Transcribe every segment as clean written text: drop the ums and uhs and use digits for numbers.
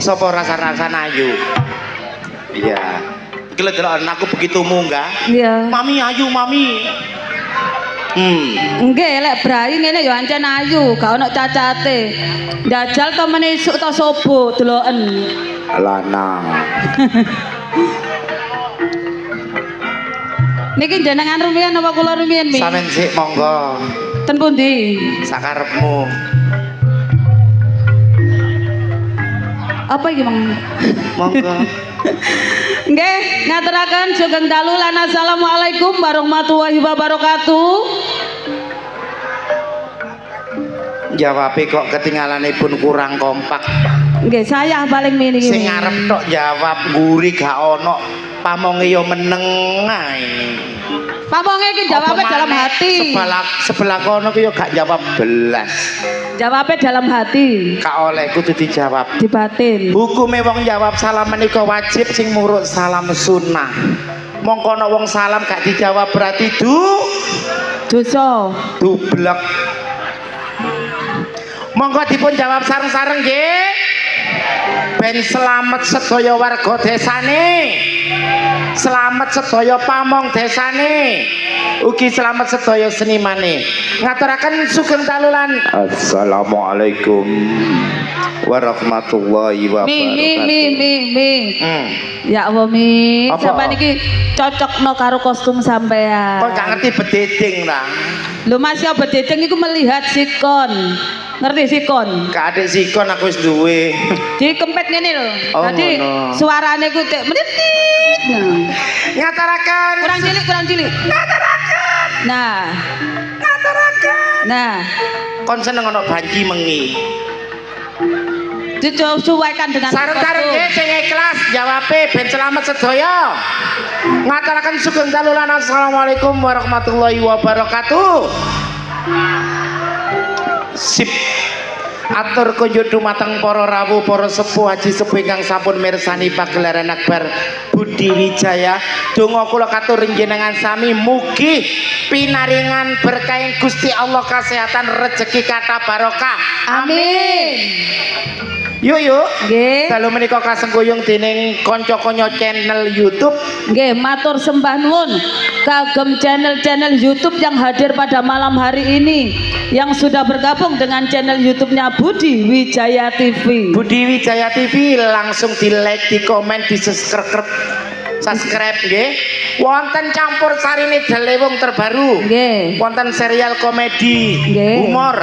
Sapa rasa-rasan ayu? Iya. Iki lho delok aku begitu munggah. Iya. Mami ayu, mami. Nggih, lek Brai ngene ya ancen ayu, gak ono cacate. Njajal to meneh isuk to sobo deloken. Lanang. Niki jenengan rumiyin apa kula rumiyin, Mi? Sampeyan sik monggo. Ten pundi? Sakarepmu. Apa iki, Mang? Monggo. Nggih, ngaturaken sugeng dalu lan assalamualaikum warahmatullahi wabarakatuh. Jawabe kok ketinggalanipun kurang kompak. Nggih, saya paling mini. Sing ngarep tok jawab nguri gak ono, pamonge yo meneng ae. Pamonge iki jawabe dalam hati. Sebelah kono ki yo gak jawab belas. Jawabe dalam hati. Gak oleh kudu dijawab. Di batin. Hukume wong jawab salam menika wajib, sing murut salam sunnah. Mongko ana wong salam gak dijawab berarti dosa. Dublek. Monggo dipun jawab sareng-sareng nggih. Ben selamat sedaya warga desane. Selamat sedaya pamong desane. Ugi selamat sedaya senimane. Ngaturaken sugeng dalulan. Assalamualaikum warahmatullahi wabarakatuh. Mi. Ya Allah, Mi. Sampeyan iki cocokno karo kostum sampean. Kok gak ngerti bededing ta? Lho Mas, ya bededing iku melihat sikon. Ngerti sikon? Gak ada sikon aku wis duwe. Dikempet ngene lho. Oh, Dadi ngono. suarane ku tek menitit. Nah. Ngaturaken. Kurang cilik. Ngaturaken. Nah. Ngaturaken. Nah. Kon seneng ono banji mengi. Disesuaikan dengan Sareng-sareng nggih sing ikhlas jawabe ben selamat sedaya. Ngaturaken sugeng dalulan assalamualaikum warahmatullahi wabarakatuh. Sip. Atur kunjuk dumateng para rawuh, para sepuh, haji sepuh ingkang sampun mirsani pagelaran akbar Budi Wijaya. Donga kula katur njenengan sami mugi pinaringan berkah Gusti Allah, kesehatan, rezeki kata barokah. Amin. Yuk. Nggih. Dalu menika kasengguyung dening kanca-kanca channel YouTube. Nggih, matur sembah nuwun kagem channel-channel YouTube yang hadir pada malam hari ini, yang sudah bergabung dengan channel YouTube-nya Budi Wijaya TV. Budi Wijaya TV langsung di like, di komen, di subscribe nggih. Wonten campur sarine Delewung terbaru. Nggih. Wonten serial komedi, Nggih. humor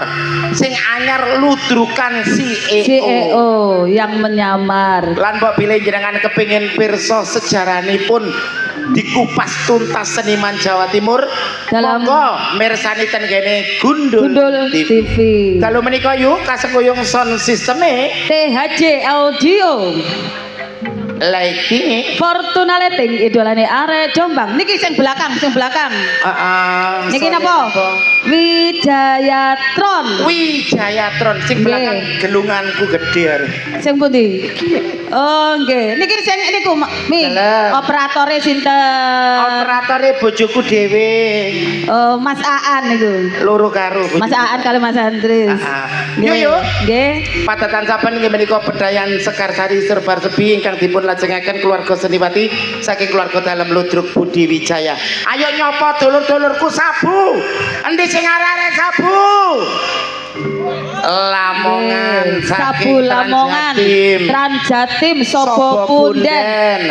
sing anyar ludrukan CEO yang menyamar. Lan mbok bilih jenengan kepingin pirsa sejarahipun dikupas tuntas seniman Jawa Timur, Dalam- monggo mirsani ten kene Gundul TV. Kalau menika yuk kasengguyung sound sisteme THJ Audio. lagi Fortuna Lighting idolane arek Jombang. Niki sing belakang. Niki napa? Wijayatron. Wijayatron sing Nggih. belakang gelunganku gede are. Sing pundi? Oh, nggih. Niki sing niku Mi. Dalam. Operatore sinten? Operatore bojoku dhewe. Oh, Mas Aan niku. Loro karo Mas Aan kali Mas Andris. Yuk. Nggih. Padatan saben nggih menika Pedayan Sekarsari Serbar Sebi ingkang dipun lajengaken keluarga seniwati saking keluarga dalam Ludruk Budi Wijaya. Ayo nyopo dulur-dulurku sabu. Endi sing arek sabu? Lamongan Sabu saking Lamongan, Tranjatim, Sobo Punden,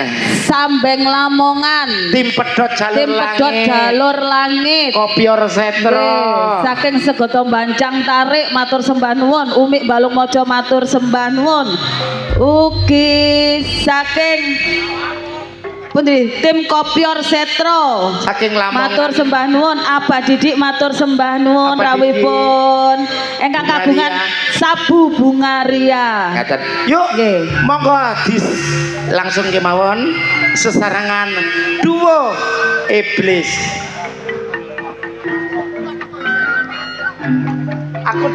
Sambeng Lamongan, Tim Pedot Tim Pedot Jalur Langit. Kopior Setro. Nggih, saking Segoto Bancang Tarik matur sembah nuwun, Umik Balung Mojo matur sembah nuwun. Ugi saking pundi Tim Kopior Setro Saking Lamongan. matur sembah nuwun, Abah Didik matur sembah nuwun Abah rawuhipun ingkang Bunga kagungan Ria. Sabu Bungaria. Ngaten. Yuk, Nggih. monggo langsung kemawon sesarangan duo iblis. Aku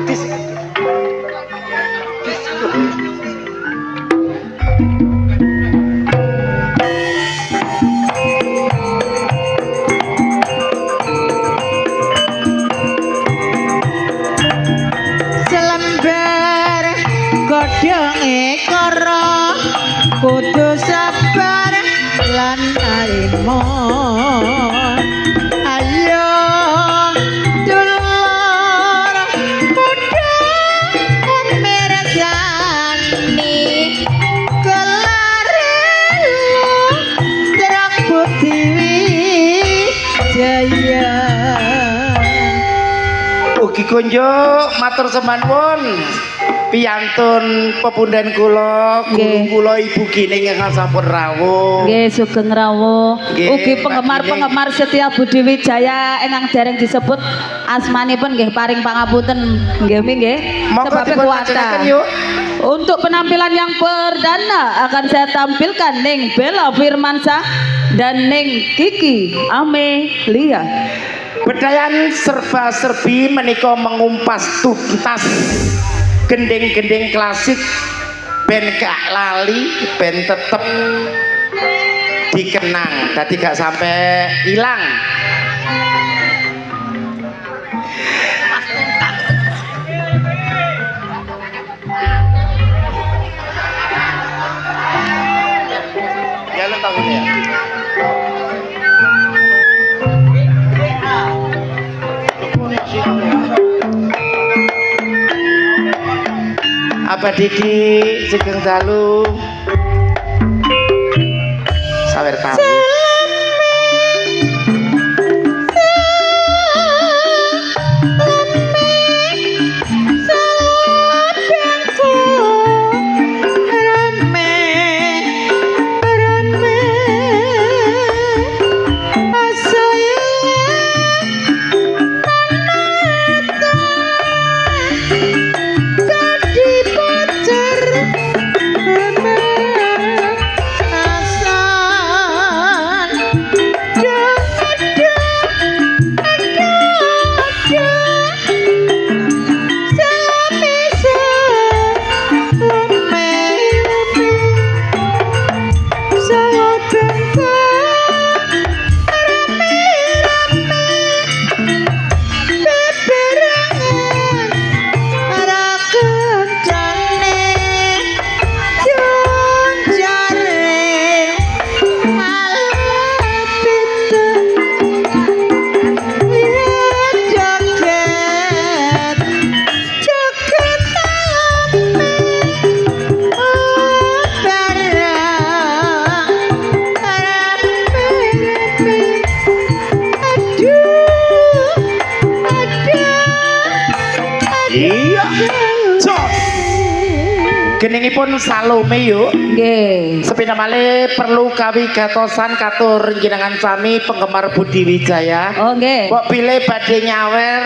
Selembar godhonge kara kudu sabar lan narimo ayo dulur kudu mirsani kelare trek Budi Jaya. Ugi kunjuk matur sembah nuwun piyantun pepundhen kula, guru kula Ibu Gining ingkang sampun rawuh. Nggih, sugeng rawuh. Nggih, Ugi penggemar-penggemar setia Budi Wijaya ingkang dereng disebut asmanipun nggih paring pangapunten nggih nggih. Monggo Sebab dipun kuwata. lajengaken yuk. Untuk penampilan yang perdana akan saya tampilkan Ning Bella Firmansyah dan Ning Kiki Amelia. Bedayan serba-serbi menika mengumpas tuntas gending-gending klasik ben gak lali ben tetep dikenang dadi gak sampai hilang. Ya lo tahu ya. Apa Didi Sugeng Dalu sawer tamu geningipun Salome yuk. Nggih. Sepina malih perlu kawigatosan katur jenengan sami penggemar Budi Wijaya. Oh nggih. Kok pilih badhe nyawer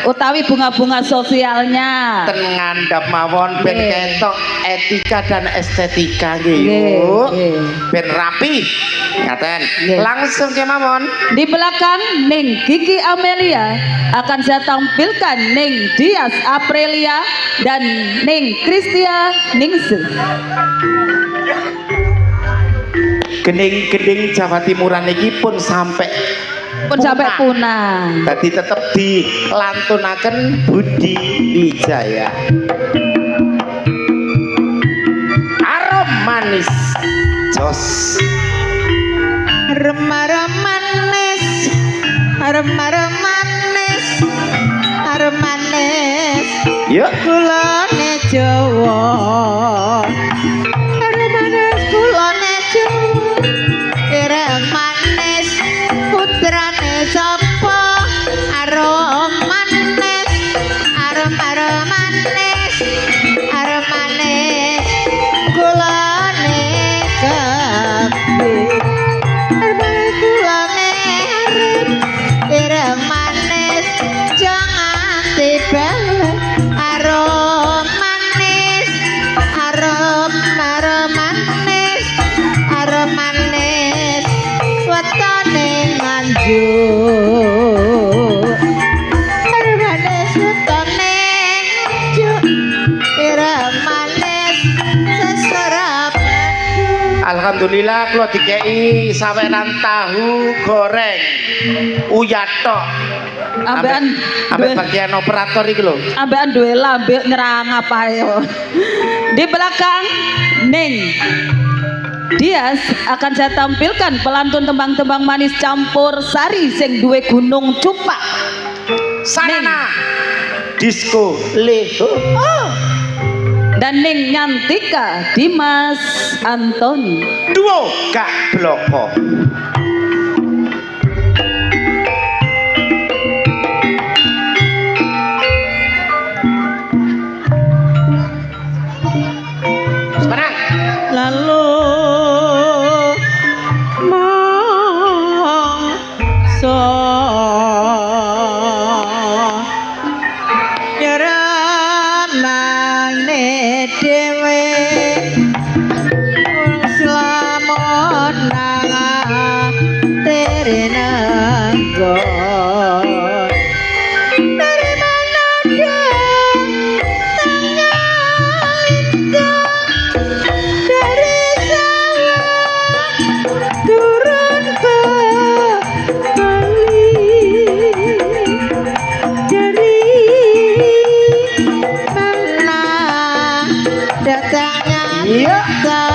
Utawi bunga-bunga sosialnya. ten ngandhap mawon ben Nggih. ketok etika dan estetika nggih Nggih, yuk. nggih. Ben rapi. Ngaten. Nggih. Langsung kemawon. Di belakang Ning Kiki Amelia akan saya tampilkan Ning Dias Aprilia dan Ning Kristia Ningsih. Gening-gening Jawa Timuran niki pun sampai Punah. tadi tetep dilantunaken Budi Wijaya. Arom manis jos Remar-manis, remar-manis, remar-manis, yuk kulone Jawa. Remar-manis, kulone Jawa. Ireng manis, putrane sapa? Arom manis, arom-aromanis, arom-manis, kulone kabeh. Ireng manis jangan tiba arom manis arom manis arom manis wetone nganjuk arom manis wetone nganjuk ireng manis seserap Alhamdulillah kula dikei saweran tahu goreng uyatok. Ambekan ambek bagian operator iki lho. ambekan duwe lambe nyerang apa yo. Di belakang Ning Dias akan saya tampilkan pelantun tembang-tembang manis campur sari sing duwe gunung cupak. Sarana disco leho. Dan Ning Nyantika Dimas Antoni. Duo Kak Bloko. Semarang. lalu mongso nyeramane dhewe selamat nang terenanggo dari mana dia tanya dari sawah turun ke kali dari mana datangnya Iya. cinta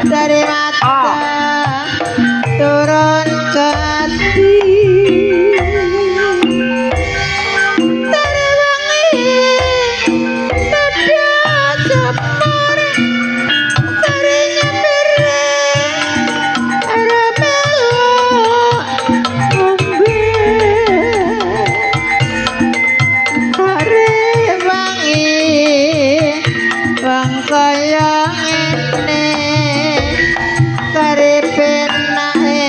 dari mata turun ke hati dari wangi nada separ dari nyembere aramelo ngombe hari wangi wong kaya ngene karepe nae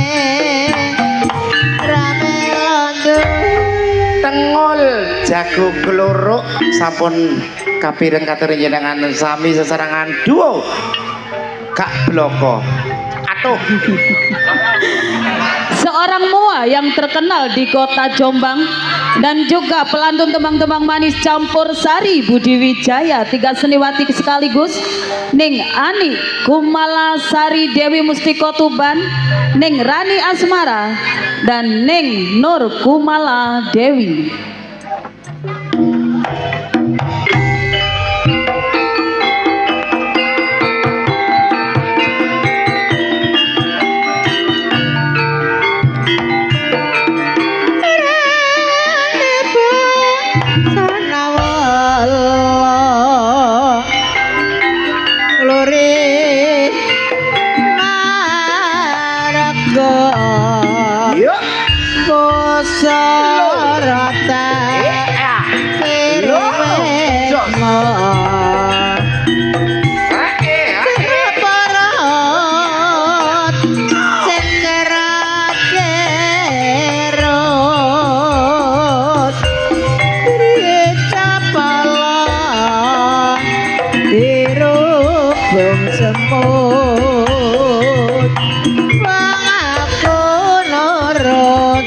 ramelo Tengul jago gloruk sampun kapireng katur jenengan sami sesarangan duo Kak Bloko. Atuh. Seorang mua yang terkenal di kota Jombang dan juga pelantun tembang-tembang manis campur sari Budi Wijaya, 3 seniwati sekaligus. Ning Ani Kumala Sari Dewi Mustiko Tuban, Ning Rani Asmara dan Ning Nur Kumala Dewi. Yuk. Sorota kirwemo perot sing kerat kerot dicapala dirubung semut wong aku nurut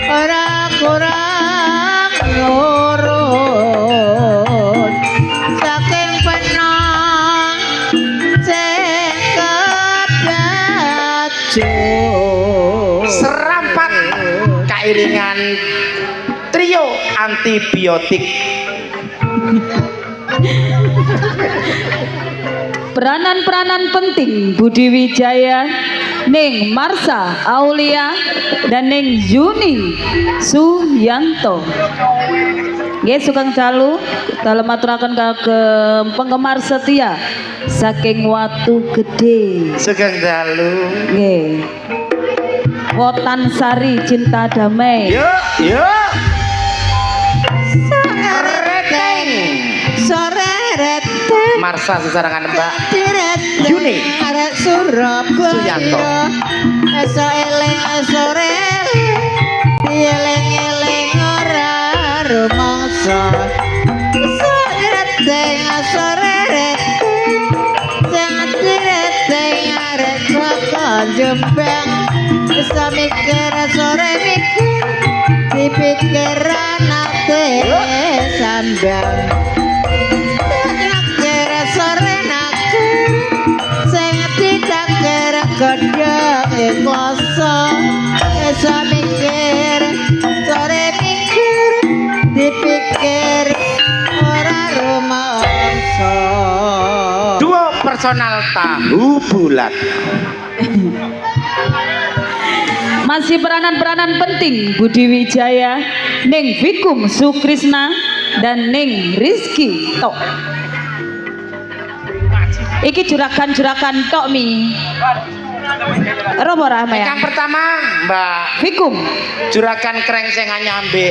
ora kurang nurut saking penang sing kebacut Serampat kairingan trio antibiotik. Peranan-peranan penting Budi Wijaya, Ning Marsha Aulia dan Ning Yuni Suyanto. Nggih Sugeng Dalu dalem aturaken kagem penggemar setia saking Watu Gede. Sugeng dalu. Nggih. Wotan Sari Cinta Damai. Yuk, yuk. reteng sore reteng Marsha sesarangan Mbak reteng Yuni arek Surabaya Suyanto. esok eling sore dieling-eling ora rumangsa esok reteng sore reteng sing reteng arek kok Jombang bisa mikir sore mikir dipikir nate sambang nakir sore nakir sing tidak tahu bulat. Masih peranan-peranan penting Budi Wijaya, Ning Vikum Sukrisna dan Ning Rizky Tok. Iki juragan-juragan tok mi. Robo Rahma ya. Yang pertama Mbak Vikum, juragan krengsengan nyambe,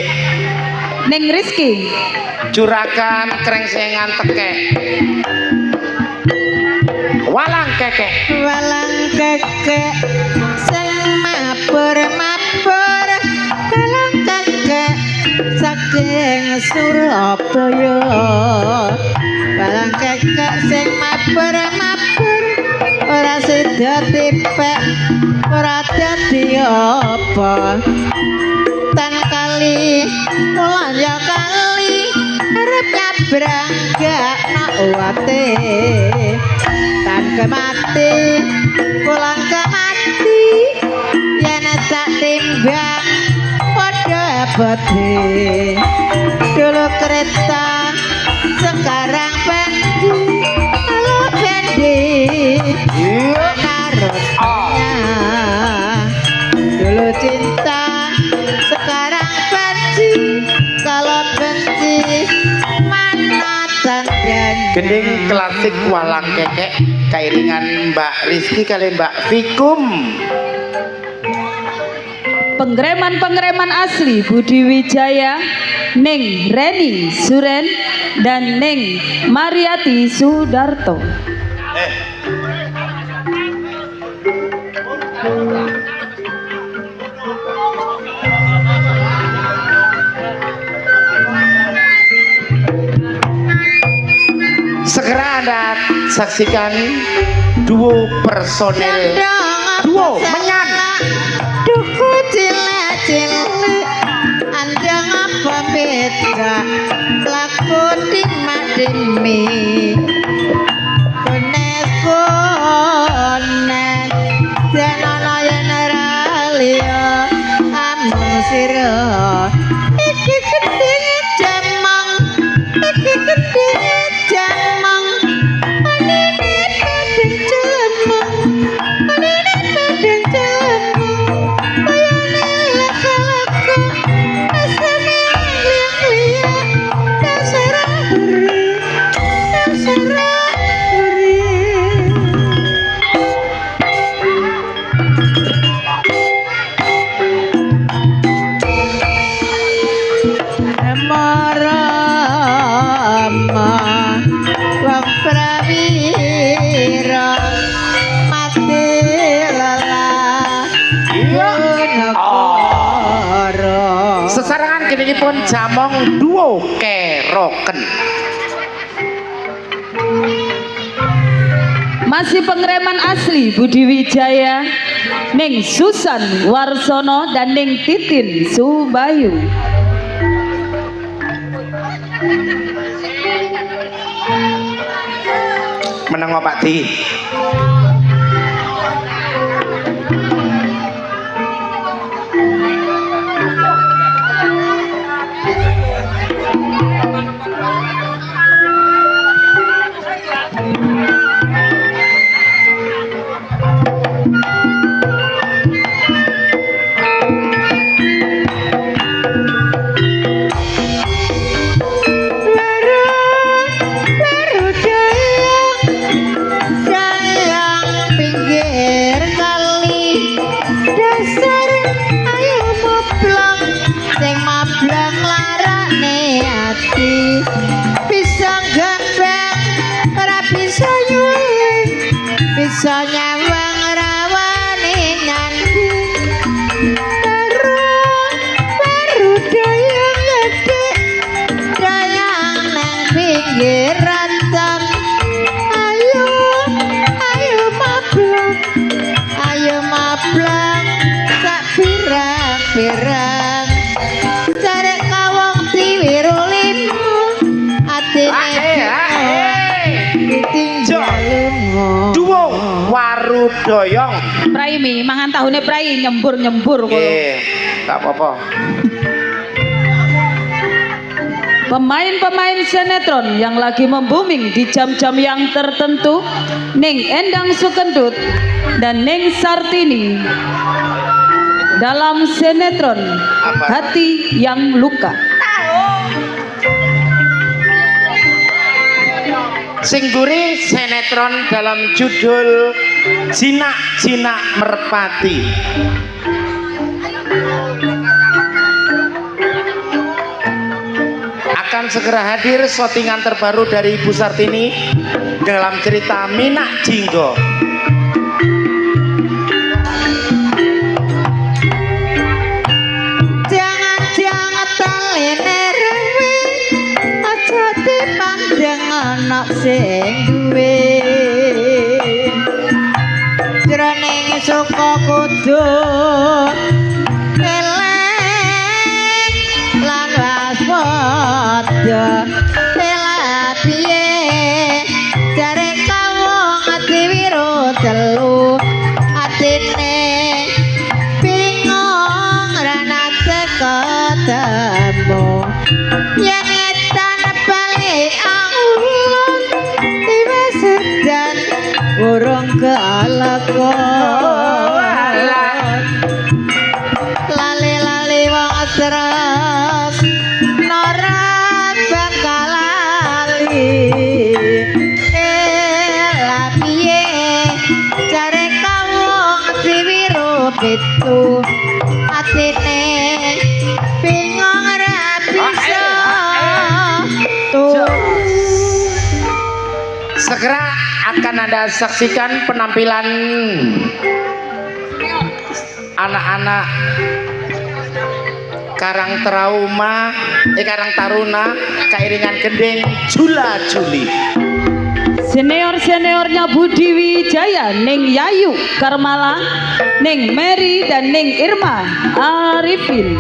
Ning Rizky, juragan krengsengan teke, walang keke. Walang kekek sing mabur-mabur walang kekek saking Surabaya. Walang kekek sing mabur-mabur ora sida tipek ora dadi apa. Tan kali kula ya kali arep nyabrang gak nak uwate. Tan kemati pulang kemati yen tak timbang padha abote. Dulu kereta sekarang bendi halo bendi narutnya. Dulu cinta sekarang benci kalau benci mana tandanya. Gending klasik walang kekek kairingan Mbak Rizky kali Mbak Vikum. pengereman-pengereman asli Budi Wijaya, Ning Reni Suren dan Ning Mariati Sudarto. Segera Anda saksikan duo personil duo menyan duku cilik-cilik andang apa beda laku dimak-dimi konek-konek janana yen ora liya amung sira iki gedhe jamang iki gedhe jamang anine padhen jamang anine padhen jamang bayane laka-laka asane liya-liya dasara beri Marama wong prawira mati lelah negara. sesarangan kini pun jamong duo keroken. Masih pengereman asli Budi Wijaya, Ning Susan Warsono dan Ning Titin Subayu. Meneng Pak Di. bisa nyawang rawani nyandi baru dayang gede dayang nang pinggir ratan ayo mablang sak pirang-pirang cari kawong diwirulimu atine Duo Warudoyong. Prai mi mangan tahune prai nyembur-nyembur kok. Nggak apa-apa. pemain-pemain sinetron yang lagi membuming di jam-jam yang tertentu, Ning Endang Sukendut dan Ning Sartini dalam sinetron Hati yang Luka. Singguri sinetron dalam judul Jinak-Jinak Merpati. Akan segera hadir syutingan terbaru dari Ibu Sartini dalam cerita Minak Jinggo. Jangan-jangan talene rewe aja dipandang anak sing duwe jroning suka kudu eleng lan waspada ela piye jare kawong ati wiro telu atine bingung ranate ketemu yang etan balik angulun tiba sedan urung kealakon lali-lali wong seras norat bakal lali piye jare kawong diwiru pitu atine bingung ra bisa tuh. Segera akan Anda saksikan penampilan anak-anak Karang Taruna keiringan gending Jula Juli. Senior-seniornya Budi Wijaya, Ning Yayu Karmala, Ning Mary dan Ning Irma Arifin.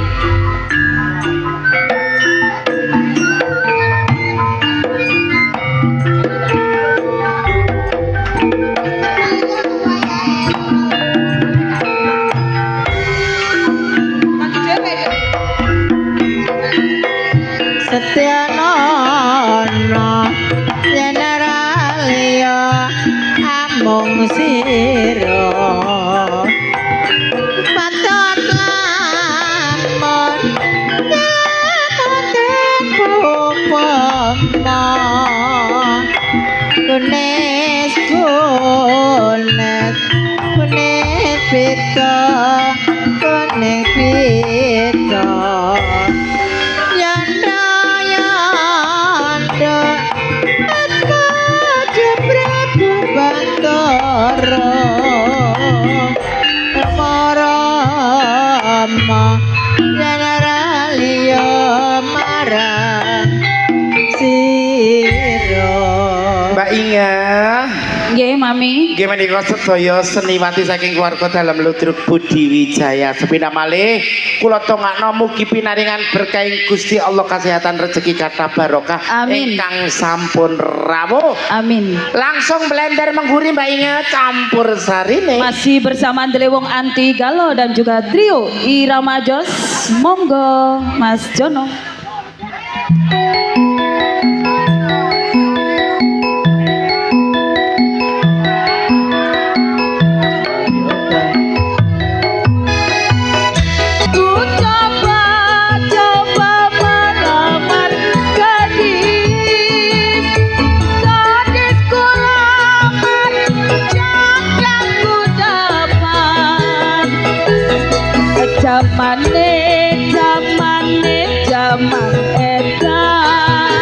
Setyanono generalia amung sira patut lamun kunes pita yanda Raja Prabu Bantara Marama generalia marang sira. Mbak Inga, Nggih, Mami. nggih menika sedaya seniwati saking keluarga dalam Ludruk Budi Wijaya. Sepindah malih kula tongakno mugi pinaringan berkah Gusti Allah kesehatan rezeki kata barokah Amin. ingkang sampun rawuh. Amin. Langsung blender mengguri Mbak Inga campur sarine. Masih bersama Delewong Anti Galo dan juga trio Irama Jos. Monggo Mas Jono. Zaman edan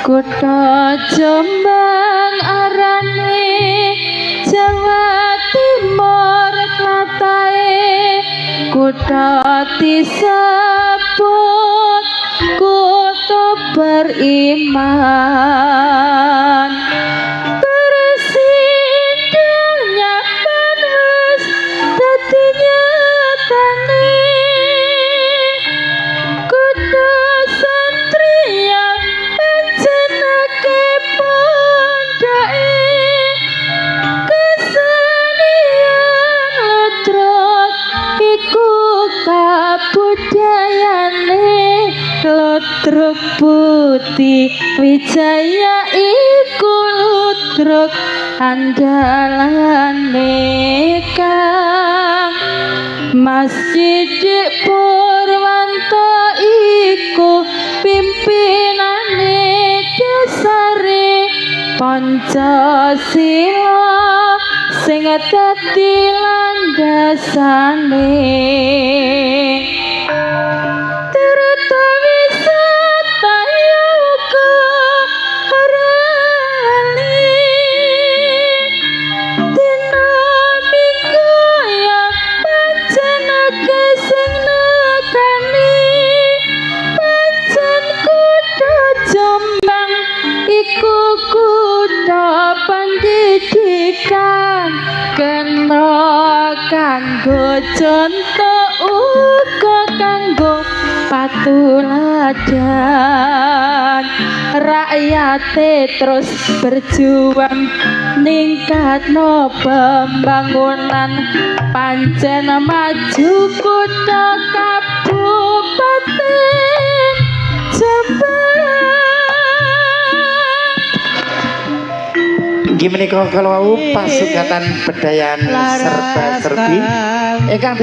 Kutha Jombang arane Jawa Timur klatahe kutha disebut kutha beriman Presidennya panas dadi nyatane kutha satria jenake pondake kesenian lotrok iku kabudayane lotrok putih wijaya iku lotrok andalane kang Masjid Purwanto iku pimpinane dasare Pancasila sing dadi landasane Tirta wisata ya uga rali dina minggu ya panjenake sing nekani pancen kutha Jombang iku kutha pendidikan kena kanggo contoh uga kanggo patuladan rakyate terus berjuang ningkatno pembangunan pancen maju kutha kabupaten Jombang. Gimana kalau pasukatan bedayan serba serbi ingkang